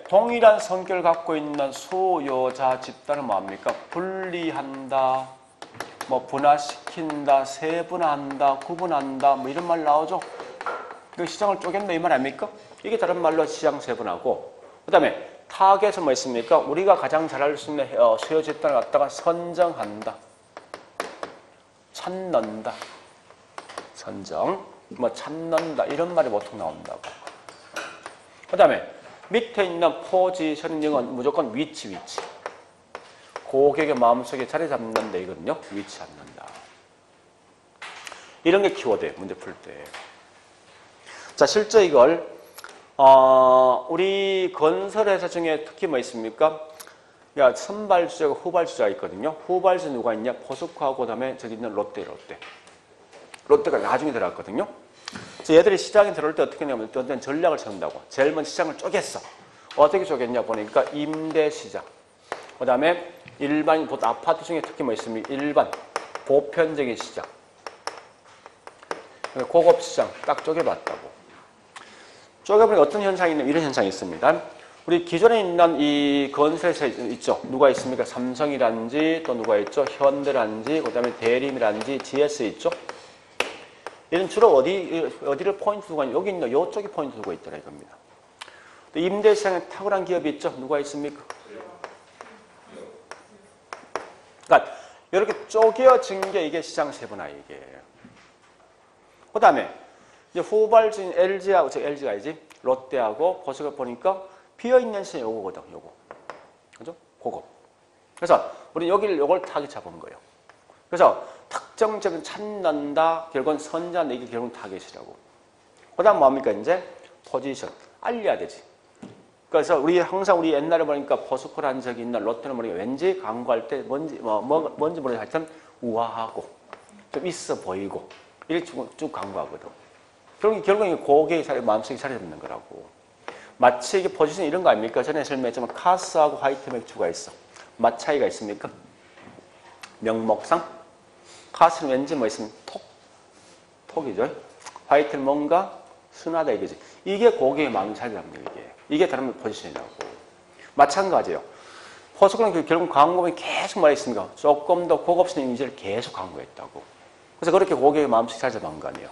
동일한 성격을 갖고 있는 수요자 집단을 뭐합니까? 분리한다, 뭐 분화시킨다, 세분화한다, 구분한다, 뭐 이런 말 나오죠. 그 시장을 쪼갠다 이 말 아닙니까? 이게 다른 말로 시장 세분화고, 그 다음에 타겟은 뭐 있습니까? 우리가 가장 잘 알 수 있는 수요 집단을 갖다가 선정한다, 찾는다, 선정. 뭐 찾는다 이런 말이 보통 나온다고. 그 다음에 밑에 있는 포지셔닝은 무조건 위치. 고객의 마음속에 자리 잡는다 이거든요. 위치 잡는다. 이런 게 키워드예요. 문제 풀 때. 자, 실제 이걸 우리 건설회사 중에 특히 뭐 있습니까? 야, 선발주자가 후발주자가 있거든요. 후발주 누가 있냐? 포스코하고 그다음에 저기 있는 롯데가 나중에 들어갔거든요. 그래서 얘들이 시장에 들어올 때 어떻게 하냐면 어떤 전략을 세운다고. 제일 먼저 시장을 쪼갰어. 어떻게 쪼갰냐 보니까 임대시장. 그다음에 일반 아파트 중에 특히 뭐 있습니까? 일반 보편적인 시장. 고급 시장 딱 쪼개봤다고. 쪼개보니 어떤 현상이 있냐면 이런 현상이 있습니다. 우리 기존에 있는 이 건설사 있죠. 누가 있습니까? 삼성이라든지 또 누가 있죠? 현대라든지 그다음에 대림이라든지 GS 있죠. 얘는 주로 어디를 포인트 두고 있냐? 여기 있는 이쪽이 포인트 두고 있더라 이겁니다. 또 임대시장에 탁월한 기업이 있죠. 누가 있습니까? 그러니까 이렇게 쪼개어진 게 이게 시장 세분화 이게. 그다음에 이제 후발주인 LG가 아니지 롯데하고 보시고 보니까 비어 있는 시장이 요거거든, 요거. 그죠? 그거. 그래서 우리 요걸 타겟 잡은 거예요. 그래서 특정 지역을 찾는다. 결국은 선전 이게 결국 타겟이라고. 그다음 뭡니까 이제 포지션 알려야 되지. 그래서 우리 항상 우리 옛날에 보니까 포스코라는 적이 있는 롯데는 보니까 왠지 광고할 때 뭔지 모르겠는데 하여튼 우아하고 좀 있어 보이고 이렇게 쭉 광고하거든. 결국은 고객의 마음속에 자리 잡는 거라고. 마치 이게 포지션 이런 거 아닙니까? 전에 설명했지만 카스하고 화이트 맥주가 있어. 맛 차이가 있습니까? 명목상 카스는 왠지 뭐 있으면 톡이죠. 화이트는 뭔가 순하다 이거지. 이게 고객의 마음을 자리 잡는 거예요. 이게 다른 포지션이라고. 마찬가지예요. 포스코는 결국 광고에 계속 말해 있습니다. 조금 더 고급스러운 이미지를 계속 광고했다고. 그래서 그렇게 고객의 마음속에 자리 잡은 거 아니에요.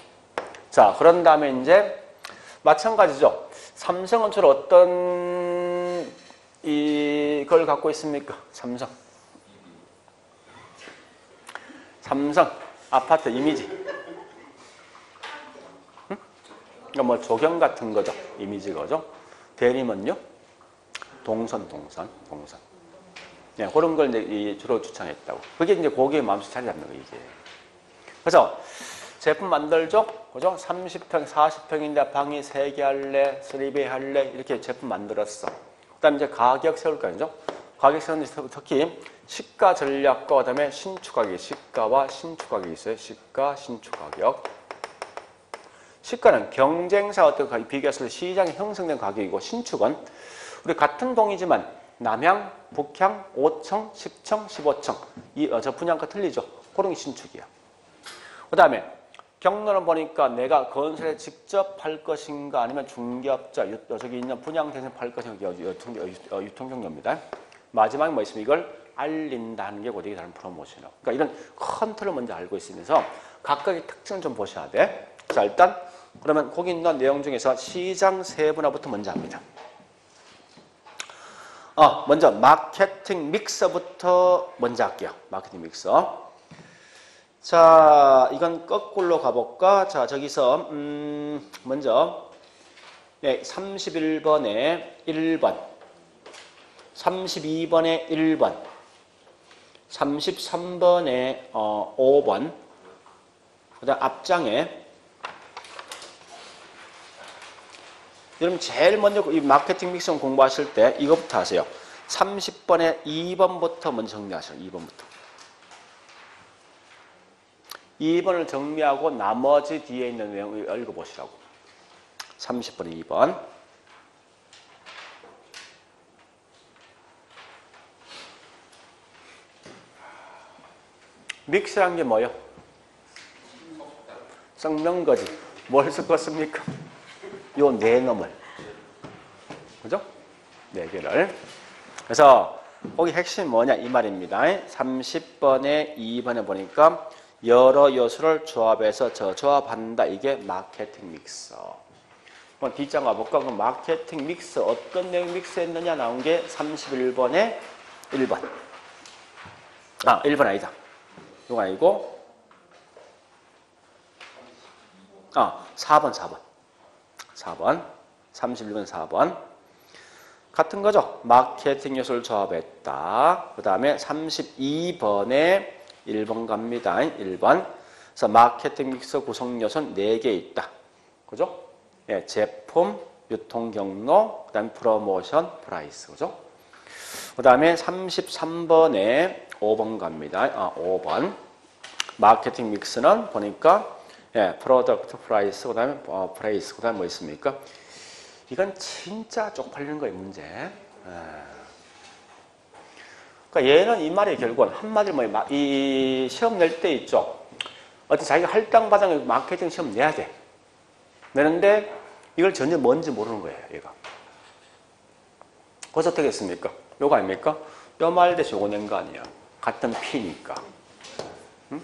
자, 그런 다음에 이제 마찬가지죠. 삼성은 주로 어떤 이걸 갖고 있습니까? 삼성 아파트 이미지. 응? 그러니까 뭐 조경 같은 거죠. 이미지 거죠. 대림은요? 동선. 네, 그런 걸 이제 주로 추천했다고. 그게 이제 고객의 마음속에 자리 잡는 거예요, 이게. 그래서 제품 만들죠? 그죠? 30평, 40평인데 방이 3개 할래, 3배 할래, 이렇게 제품 만들었어. 그 다음에 이제 가격 세울 거 아니죠? 가격 세우는데 특히 시가 전략과 그 다음에 신축가격, 시가와 신축가격이 있어요. 시가, 신축가격. 시가는 경쟁사 어떤 비교했을 때 시장에 형성된 가격이고, 신축은 우리 같은 동이지만 남향, 북향, 5층, 10층, 15층. 저 분양가 틀리죠? 그런 게 신축이야. 그 다음에 경로는 보니까 내가 건설에 직접 팔 것인가 아니면 중개업자, 저기 있는 분양대상 팔 것인가 유통경로입니다. 마지막에 뭐 있으면 이걸 알린다는 게 고객이 다른 프로모션이에요. 그러니까 이런 큰 틀을 먼저 알고 있으면서 각각의 특징을 좀 보셔야 돼. 자, 일단 그러면 거기 있는 내용 중에서 시장 세분화부터 먼저 합니다. 먼저 마케팅 믹서부터 먼저 할게요. 마케팅 믹서. 자, 이건 거꾸로 가볼까? 자, 저기서 먼저 31번에 1번, 32번에 1번, 33번에 5번, 그 다음 앞장에 여러분 제일 먼저 이 마케팅 믹스 공부하실 때 이것부터 하세요. 30번에 2번부터 먼저 정리하세요. 2번부터. 2번을 정리하고 나머지 뒤에 있는 내용을 읽어보시라고. 30번에 2번. 믹스란 게 뭐예요? 섞는 거지. 뭘 섞었습니까? 요 네 놈을. 그죠? 네 개를. 그래서 거기 핵심이 뭐냐 이 말입니다. 30번에 2번에 보니까 여러 요소를 조합해서 조합한다. 이게 마케팅 믹서. 그럼 뒷장 가볼까? 그럼 마케팅 믹서 어떤 내용 믹스했느냐 나온 게 31번에 1번. 1번 아니다. 이거 아니고 4번. 31번 4번. 같은 거죠. 마케팅 요소를 조합했다. 그 다음에 32번에 1번 갑니다. 1번. 그래서 마케팅 믹스 구성 요소는 4개 있다. 그죠? 예, 제품, 유통 경로, 그 다음에 프로모션, 프라이스. 그죠? 그 다음에 33번에 5번 갑니다. 5번. 마케팅 믹스는 보니까 예, 프로덕트 프라이스, 그 다음에 프레이스, 그 다음에 뭐 있습니까? 이건 진짜 쪽팔리는 거예요, 문제. 예. 그러니까 얘는 이 말이 결국은 한마디로 뭐, 이 시험 낼 때 있죠. 어떤 자기가 할당바당 마케팅 시험 내야 돼. 내는데 이걸 전혀 뭔지 모르는 거예요, 얘가. 그래서 어떻게 했습니까? 요거 아닙니까? 요 말 대신 요거 낸 거 아니야. 같은 피니까. 응?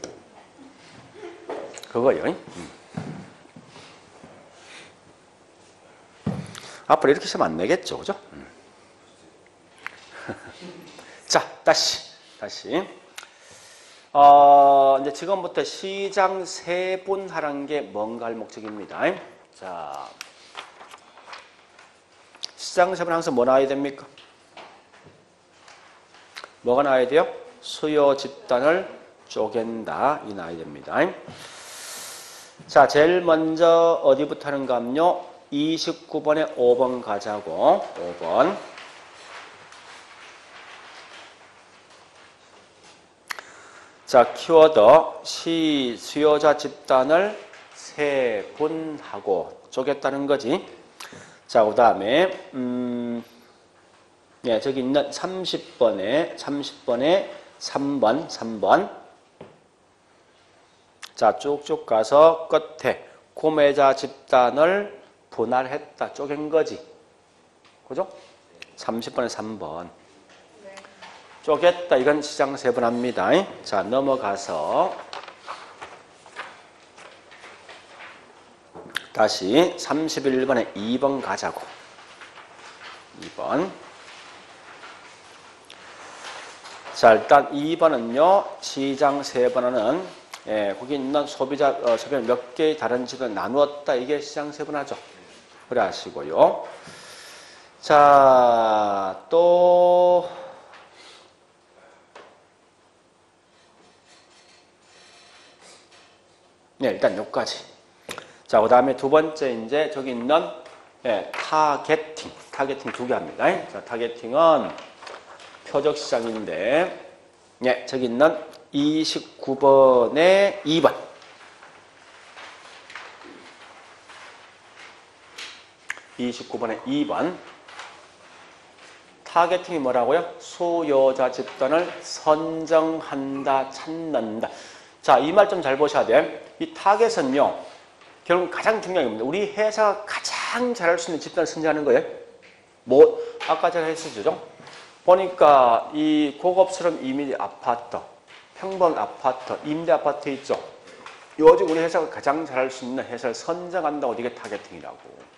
그거요. 앞으로 이렇게 시험 안 내겠죠, 그죠? 자, 다시. 이제 지금부터 시장 세분화라는 게 뭔가 할 목적입니다. 자, 시장 세분 항상 뭐 나와야 됩니까? 뭐가 나와야 돼요? 수요 집단을 쪼갠다. 이 나와야 됩니다. 자, 제일 먼저 어디부터 하는가 하면요. 29번에 5번 가자고. 5번. 자, 키워드 수요자 집단을 세분하고 쪼갰다는 거지. 자, 그 다음에 예, 저기 있는 30번에 3번. 자, 쭉쭉 가서 끝에 구매자 집단을 분할했다, 쪼갠 거지. 그죠? 30번에 3번. 쪼갰다, 이건 시장 세분합니다. 자, 넘어가서 다시 31번에 2번 가자고. 2번. 자, 일단 2번은요, 시장 세분화는, 예, 거기 있는 소비자 몇 개의 다른 집을 나누었다. 이게 시장 세분화죠. 그래 하시고요. 자, 또, 네, 일단 여기까지. 자, 그 다음에 두 번째, 이제 저기 있는, 예, 타겟팅 2개 합니다. 자, 타겟팅은 표적 시장인데, 예, 저기 있는 29번에 2번. 29번에 2번. 타겟팅이 뭐라고요? 수요자 집단을 선정한다, 찾는다. 자, 이 말 좀 잘 보셔야 돼. 이 타겟은요, 결국 가장 중요한 겁니다. 우리 회사가 가장 잘할 수 있는 집단을 선정하는 거예요. 뭐, 아까 제가 했었죠. 보니까 이 고급스러운 이미지 아파트, 평범 아파트, 임대 아파트 있죠. 요즘 우리 회사가 가장 잘할 수 있는 회사를 선정한다고 이게 타겟팅이라고.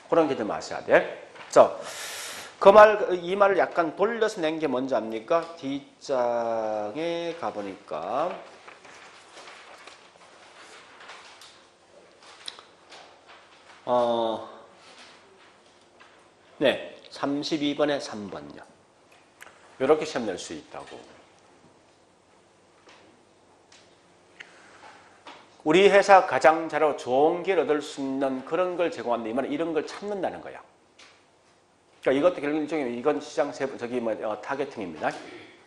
그런 게 좀 아셔야 돼. 자, 이 말을 약간 돌려서 낸 게 뭔지 압니까? D장에 가보니까. 네, 32번에 3번요. 이렇게 시험 낼 수 있다고. 우리 회사 가장 잘하고 좋은 기회를 얻을 수 있는 그런 걸 제공한다. 이 말은 이런 걸 찾는다는 거야. 그러니까 이것도 결국 일종의 이건 시장 타겟팅입니다.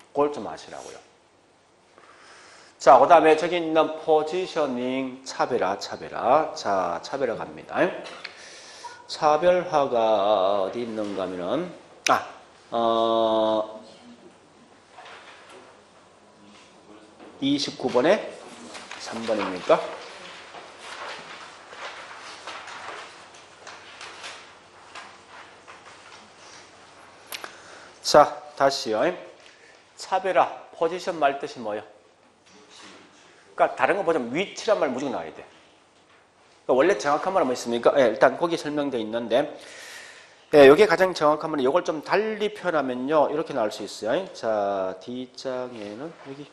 그걸 좀 아시라고요. 자, 그 다음에 저기 있는 포지셔닝 차별화. 자, 차별화 갑니다. 차별화가 어디 있는가 하면은, 29번에 3번입니까? 자, 다시요. 차별화, 포지션 말 뜻이 뭐예요? 그러니까 다른 거 보자면 위치란 말 무조건 나와야 돼. 그러니까 원래 정확한 말은 뭐 있습니까? 예, 일단 거기 설명되어 있는데, 예, 이게 가장 정확한 말은 이걸 좀 달리 표현하면요, 이렇게 나올 수 있어요. 자, D장에는 여기.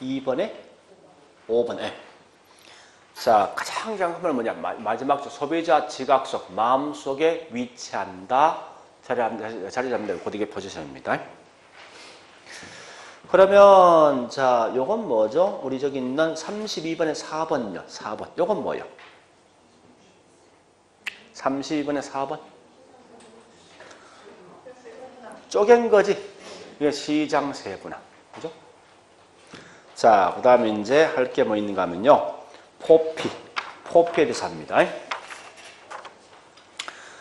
32번에 5번에. 자, 가장 중요한 건 뭐냐? 마지막 줄 소비자 지각 속 마음속에 위치한다. 자리 잡는다. 곧 이게 포지션입니다. 그러면 자, 요건 뭐죠? 우리 저기 있는 32번에 4번요. 4번. 요건 뭐예요? 32번에 4번. 쪼갠 거지. 이게 시장 세분화. 그죠? 자, 그 다음에 이제 할 게 뭐 있는가 하면요. 포피에 대해서 합니다.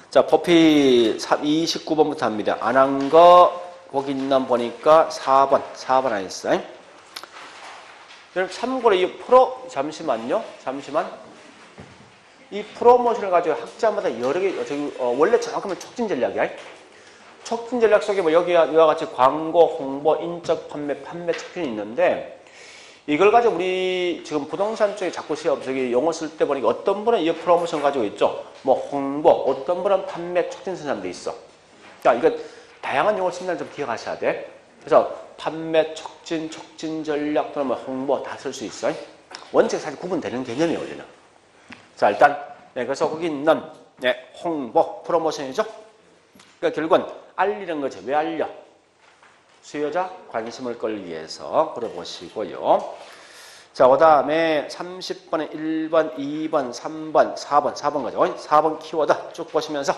자, 포피 29번부터 합니다. 안 한 거, 거기 있는 보니까 4번 안 했어요. 여러분, 참고로 이 잠시만. 이 프로모션을 가지고 학자마다 여러 개, 원래 정확하면 촉진 전략이야. 촉진 전략 속에 뭐 여기와 이와 같이 광고, 홍보, 인적 판매 촉진이 있는데, 이걸 가지고 우리 지금 부동산 쪽에 자꾸 용어 쓸 때 보니까 어떤 분은 이 프로모션 가지고 있죠. 뭐 홍보, 어떤 분은 판매 촉진 쓰는 사람도 있어. 그러니까 이거 다양한 용어 쓴다는 좀 기억하셔야 돼. 그래서 판매 촉진 전략 또는 뭐 홍보 다 쓸 수 있어. 원칙 사실 구분되는 개념이에요, 우리는. 자, 일단 그래서 거기 있는 홍보, 프로모션이죠. 그러니까 결국은 알리는 거죠. 왜 알려? 수요자 관심을 끌기 위해서 물어보시고요. 자, 그 다음에 30번에 1번, 2번, 3번, 4번 가죠. 4번 키워드 쭉 보시면서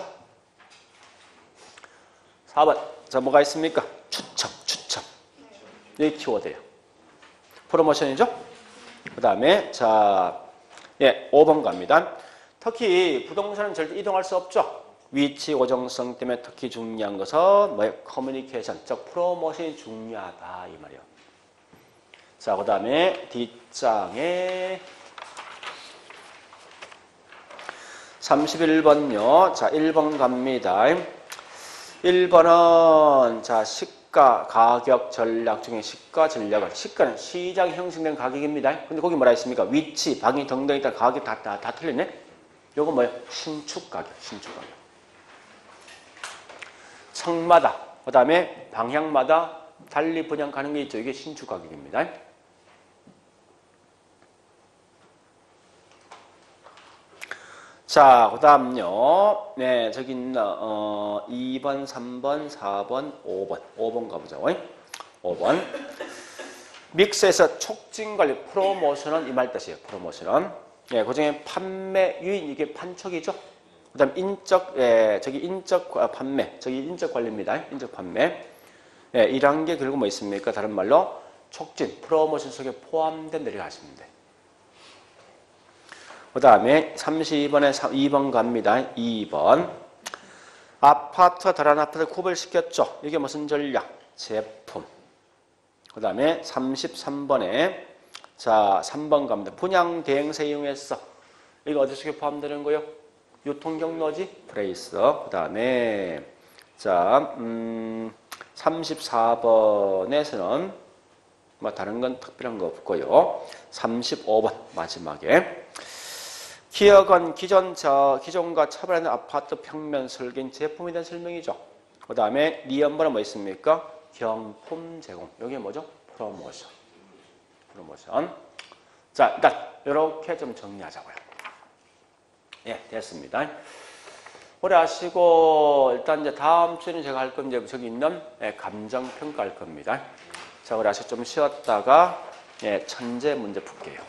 4번. 자, 뭐가 있습니까? 추첨. 이 키워드예요. 프로모션이죠. 그 다음에 자, 5번 갑니다. 특히 부동산은 절대 이동할 수 없죠. 위치 고정성 때문에 특히 중요한 것은 커뮤니케이션, 즉 프로모션이 중요하다 이 말이에요. 자, 그 다음에 뒷장에 31번요. 자, 1번 갑니다. 1번은 자, 시가 가격 전략 중에 시가 전략은 시가는 시장 형성된 가격입니다. 근데 거기 뭐라 했습니까? 위치, 방위 등등 있다 가격이 다 틀리네. 요거 뭐예요? 신축 가격. 층마다, 그 다음에 방향마다 달리 분양 가는 게 있죠. 이게 신축 가격입니다. 자, 그 다음요. 네, 저기 있나, 2번, 3번, 4번, 5번 가보자. 5번. 믹스에서 촉진 관리, 프로모션은 이 말 뜻이에요. 프로모션은. 예, 그 중에 판매 유인, 이게 판촉이죠. 그 다음 인적 판매, 저기 인적 관리입니다. 인적 판매. 예, 이런 게 결국 뭐 있습니까? 다른 말로 촉진, 프로모션 속에 포함된 데를 하시면 돼. 그 다음에 32번에 2번 갑니다. 2번. 아파트와 다른 아파트를 구별시켰죠. 이게 무슨 전략? 제품. 그 다음에 33번에 자, 3번 갑니다. 분양 대행사 이용했어. 이거 어디 속에 포함되는 거요? 유통경로지? 프레이스. 그 다음에 자, 34번에서는 뭐 다른 건 특별한 거 없고요. 35번 마지막에 기업은 기존과 차별하는 아파트 평면 설계인 제품에 대한 설명이죠. 그 다음에 니은번은 뭐 있습니까? 경품 제공. 여기 뭐죠? 프로모션. 자, 일단 이렇게 좀 정리하자고요. 예, 됐습니다. 오래 하시고 일단 이제 다음 주에는 제가 할 건 이제 저기 있는 감정 평가할 겁니다. 자, 오래 하시고 좀 쉬었다가 천재 문제 풀게요.